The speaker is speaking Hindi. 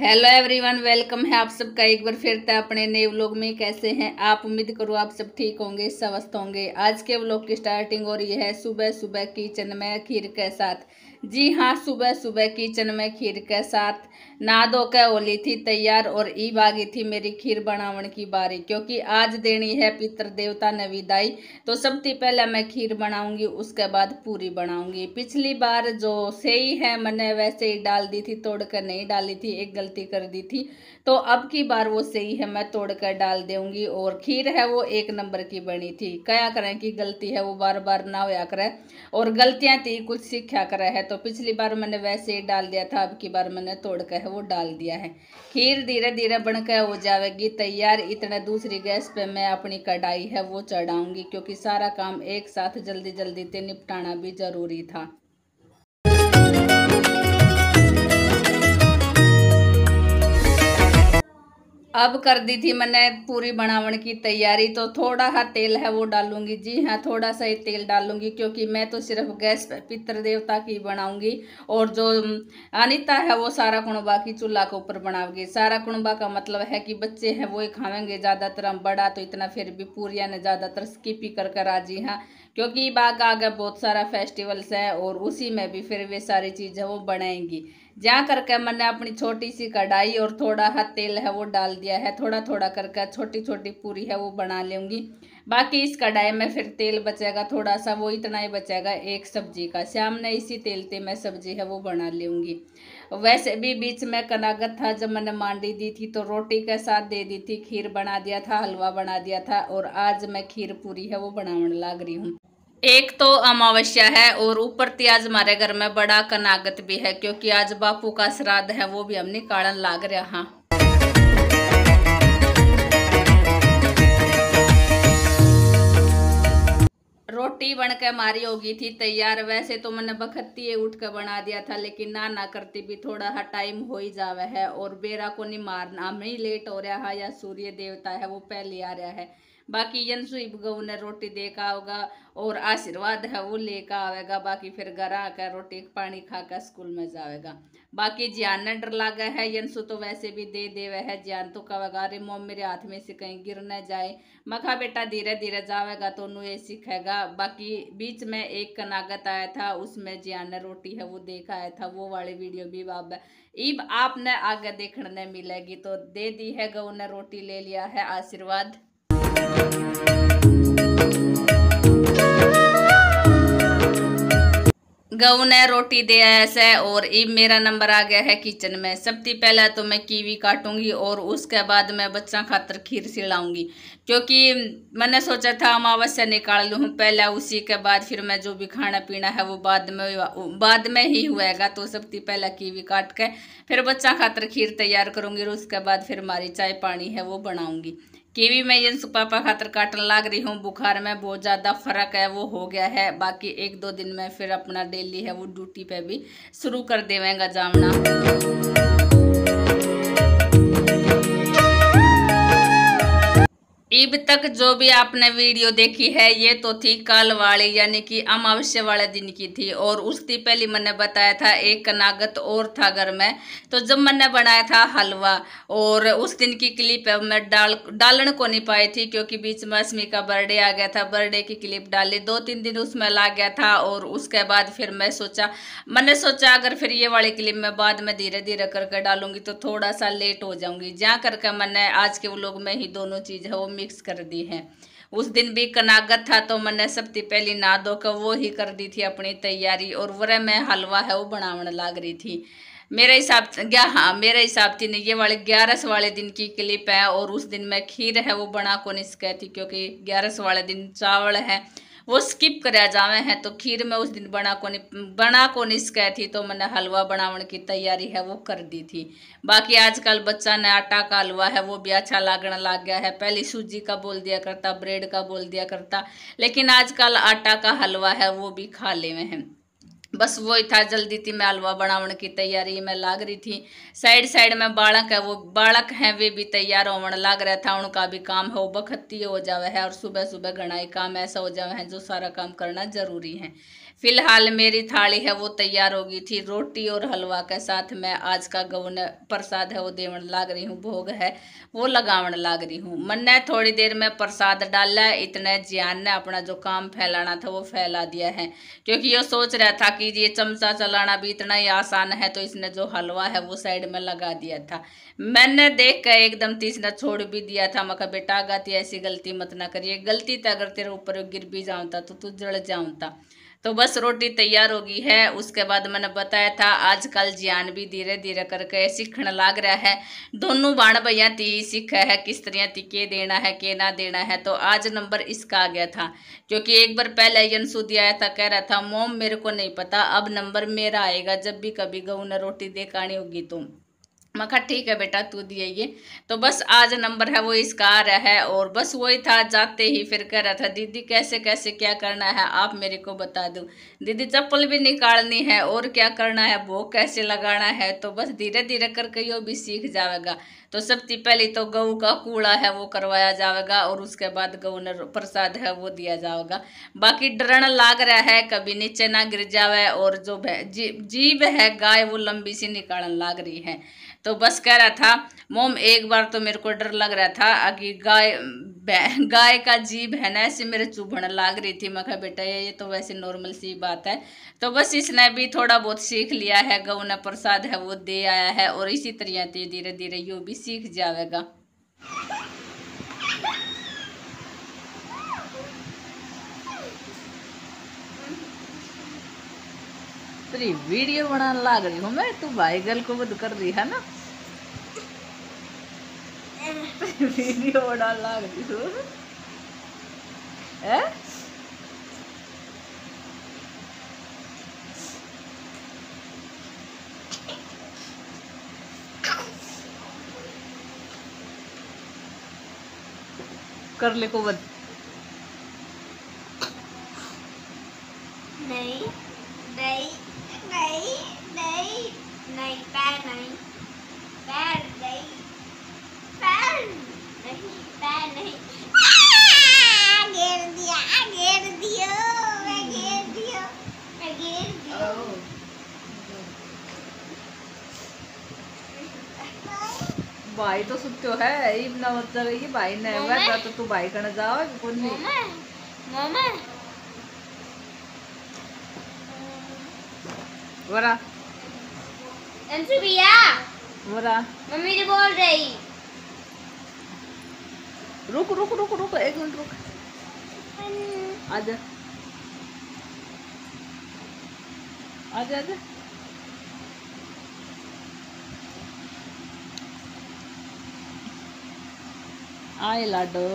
हेलो एवरीवन, वेलकम है आप सबका एक बार फिर से अपने नए व्लॉग में। कैसे हैं आप? उम्मीद करूँ आप सब ठीक होंगे, स्वस्थ होंगे। आज के व्लॉग की स्टार्टिंग हो रही है सुबह सुबह किचन में खीर के साथ। जी हाँ, सुबह सुबह किचन में खीर के साथ। नहा धो के होली थी तैयार और ईब आ गई थी मेरी खीर बनावन की बारी, क्योंकि आज देनी है पितृ देवता ने विदाई। तो सबसे पहले मैं खीर बनाऊंगी, उसके बाद पूरी बनाऊंगी। पिछली बार जो सेई है मैंने वैसे ही डाल दी थी, तोड़ कर नहीं डाली थी, एक गलती कर दी थी। तो अब की बार वो सही है, मैं तोड़ कर डाल दूंगी। और खीर है वो एक नंबर की बनी थी। क्या करें कि गलती है वो बार बार ना होया करे, और गलतियां थी कुछ सीखा करे है। तो पिछली बार मैंने वैसे ही डाल दिया था, अब की बार मैंने तोड़ कर वो डाल दिया है। खीर धीरे धीरे बनकर हो जाएगी तैयार। इतने दूसरी गैस पे मैं अपनी कढ़ाई है वो चढ़ाऊंगी, क्योंकि सारा काम एक साथ जल्दी जल्दी से निपटाना भी जरूरी था। अब कर दी थी मैंने पूरी बनावन की तैयारी। तो थोड़ा सा तेल है वो डालूंगी। जी हाँ, थोड़ा सा ही तेल डालूंगी, क्योंकि मैं तो सिर्फ गैस पे पितृ देवता की बनाऊंगी। और जो अनिता है वो सारा कुणबा की चूल्हा के ऊपर बनाओगी। सारा कुणबा का मतलब है कि बच्चे हैं वो ही खावेंगे ज्यादातर। हम बड़ा तो इतना फिर भी पूरियां ने ज्यादातर स्किप ही कर राजी हाँ, क्योंकि बाग आगे बहुत सारा फेस्टिवल्स है और उसी में भी फिर वे सारी चीजें वो बनाएंगी। जहाँ करके मैंने अपनी छोटी सी कढ़ाई और थोड़ा सा तेल है वो डाल दिया है। थोड़ा थोड़ा करके छोटी छोटी पूरी है वो बना लूंगी। बाकी इस कढ़ाई में फिर तेल बचेगा थोड़ा सा, वो इतना ही बचेगा एक सब्जी का। शाम ने इसी तेल से मैं सब्जी है वो बना लूंगी। वैसे भी बीच में कनागत था, जब मैंने मांडी दी थी तो रोटी के साथ दे दी थी, खीर बना दिया था, हलवा बना दिया था। और आज मैं खीर पूरी है वो बनाने लग रही हूँ। एक तो अमावस्या है और ऊपर से आज हमारे घर में बड़ा कनागत भी है, क्योंकि आज बापू का श्राद्ध है, वो भी हम निकालन लाग रहा। रोटी बन के मारी होगी थी तैयार। वैसे तो मैंने बखत्ती उठ कर बना दिया था, लेकिन ना करती भी थोड़ा सा टाइम हो ही जावे है। और बेरा को नहीं मारना, हम ही लेट हो रहा है या सूर्य देवता है वो पहले आ रहा है। बाकी यंसुई गऊ ने रोटी देखा होगा और आशीर्वाद है वो लेकर आवेगा। बाकी फिर घर आकर रोटी पानी खाकर स्कूल में जाएगा। बाकी ज्ञान ने डर लगा है, यंसु तो वैसे भी दे देवे है। ज्ञान तो कहेगा अरे मोम मेरे हाथ में से कहीं गिर न जाए। मखा बेटा धीरे धीरे जावेगा तो नु ये सीखेगा। बाकी बीच में एक कनागत आया था, उसमें ज्ञान ने रोटी है वो देखा आया था, वो वाली वीडियो भी अब आपने आगे देखने मिलेगी। तो दे दी है गऊ ने रोटी, ले लिया है आशीर्वाद। गऊ ने रोटी दे ऐसे और अब मेरा नंबर आ गया है किचन में। सबसे पहले तो मैं कीवी काटूंगी और उसके बाद मैं बच्चा खातर खीर सिलाऊंगी, क्योंकि मैंने सोचा था अमावस्या निकाल लूँ पहले, उसी के बाद फिर मैं जो भी खाना पीना है वो बाद में ही हुएगा। तो सबसे पहले कीवी काट के फिर बच्चा खातर खीर तैयार करूंगी, और उसके बाद फिर हमारी चाय पानी है वो बनाऊंगी। कीवी में यंसु पापा खातर काटने लग रही हूँ। बुखार में बहुत ज़्यादा फर्क है वो हो गया है। बाकी एक दो दिन में फिर अपना डेली है वो ड्यूटी पे भी शुरू कर देवेंगा जाना। अब तक जो भी आपने वीडियो देखी है ये तो थी कल वाली, यानी कि अमावस्या वाले दिन की थी। और उससे पहले मैंने बताया था एक कनागत और था घर में, तो जब मैंने बनाया था हलवा, और उस दिन की क्लिप मैं डालने को नहीं पाई थी, क्योंकि बीच में अस्मी का बर्थडे आ गया था। बर्थडे की क्लिप डाली, 2-3 दिन उसमें लग गया था। और उसके बाद फिर मैंने सोचा अगर फिर ये वाली क्लिप मैं बाद में धीरे धीरे करके डालूंगी तो थोड़ा सा लेट हो जाऊंगी। जहाँ करके मैंने आज के व्लॉग में ही दोनों चीज़ है वो मिक्स कर दी है। उस दिन भी कनागत था तो मैंने सबसे पहले नहा धो कर वो ही कर दी थी अपनी तैयारी। और वह मैं हलवा है वो बनाने लग रही थी। मेरे हिसाब से नहीं, ये वाले 11 वाले दिन की क्लिप है। और उस दिन मैं खीर है वो बना को नहीं सकी थी, क्योंकि 11 वाले दिन चावल है वो स्किप करा जावे हैं। तो खीर में उस दिन बना को नहीं सकी थी, तो मैंने हलवा बनाने की तैयारी है वो कर दी थी। बाकी आजकल बच्चा ने आटा का हलवा है वो भी अच्छा लगने लग गया है। पहले सूजी का बोल दिया करता, ब्रेड का बोल दिया करता, लेकिन आजकल आटा का हलवा है वो भी खा ले में है। बस वही था, जल्दी थी मैं हलवा बनाने की तैयारी में लाग रही थी। साइड में बालक है, वो बालक हैं वे भी तैयार होने लग रहा था। उनका भी काम है वो बखत्ती हो जावे है, और सुबह सुबह घना ही काम ऐसा हो जावे है जो सारा काम करना जरूरी है। फिलहाल मेरी थाली है वो तैयार हो गई थी। रोटी और हलवा के साथ मैं आज का गौन प्रसाद है वो देवन लाग रही हूँ, भोग है वो लगावन लाग रही हूँ। मैंने थोड़ी देर में प्रसाद डाला, इतने जियान ने अपना जो काम फैलाना था वो फैला दिया है, क्योंकि ये सोच रहा था कि ये चमचा चलाना भी इतना ही आसान है, तो इसने जो हलवा है वो साइड में लगा दिया था। मैंने देख कर एकदम तीसरा छोड़ भी दिया था। मैं कहा बेटा आगाती ऐसी गलती मत ना करिए, गलती तो अगर तेरे ऊपर गिर भी जाऊँता तो तू जड़ जाऊँता। तो बस रोटी तैयार हो गई है। उसके बाद मैंने बताया था आजकल ज्ञान भी धीरे धीरे करके सीखने लग रहा है। दोनों बाण भैया ती सीखा है किस तरह ती के देना है के ना देना है। तो आज नंबर इसका आ गया था, क्योंकि एक बार पहले यंसुदी आया था, कह रहा था मोम मेरे को नहीं पता, अब नंबर मेरा आएगा जब भी कभी गऊ ने रोटी देखानी होगी तो। मैं कहा ठीक है बेटा तू दिए ये। तो बस आज नंबर है वो इसका आ रहा है। और बस वही था, जाते ही फिर कह रहा था दीदी कैसे कैसे क्या करना है आप मेरे को बता दो, दीदी चप्पल भी निकालनी है और क्या करना है, भोग कैसे लगाना है। तो बस धीरे धीरे करके यो भी सीख जाएगा। तो सबसे पहले तो गऊ का कूड़ा है वो करवाया जाएगा और उसके बाद गऊ ने प्रसाद है वो दिया जाएगा। बाकी डरन लाग रहा है कभी नीचे ना गिर जावे। और जो जीभ है गाय वो लंबी सी निकालने लाग रही है। तो बस कह रहा था मोम एक बार तो मेरे को डर लग रहा था कि गाय का जीभ है ना ऐसे मेरे चुभने लाग रही थी। मैं कहा बेटा ये तो वैसे नॉर्मल सी बात है। तो बस इसने भी थोड़ा बहुत सीख लिया है, गऊ ने प्रसाद है वो दे आया है और इसी तरह धीरे धीरे यो भी सीख जाएगा। तेरी वीडियो बनाने लाग रही हूँ मैं, तू भाई गर्ल को बंद कर रही है ना, वीडियो बनाने लाग रही हूँ। कर ले को बंद। नहीं नहीं नहीं नहीं नहीं पैर नहीं पैर नहीं पैर नहीं पैर नहीं घेर दिया मैं घेर दिया भाई तो सुत्यो है इतना मतलब ये भाई ने वैसा तो तू भाई करने जाओ कौन नहीं मामा वरा अंशु भैया वरा मम्मी ने बोल रही रुक रुक रुक रुक 1 मिनट रुक, आजा आजा आजा। आए लाडो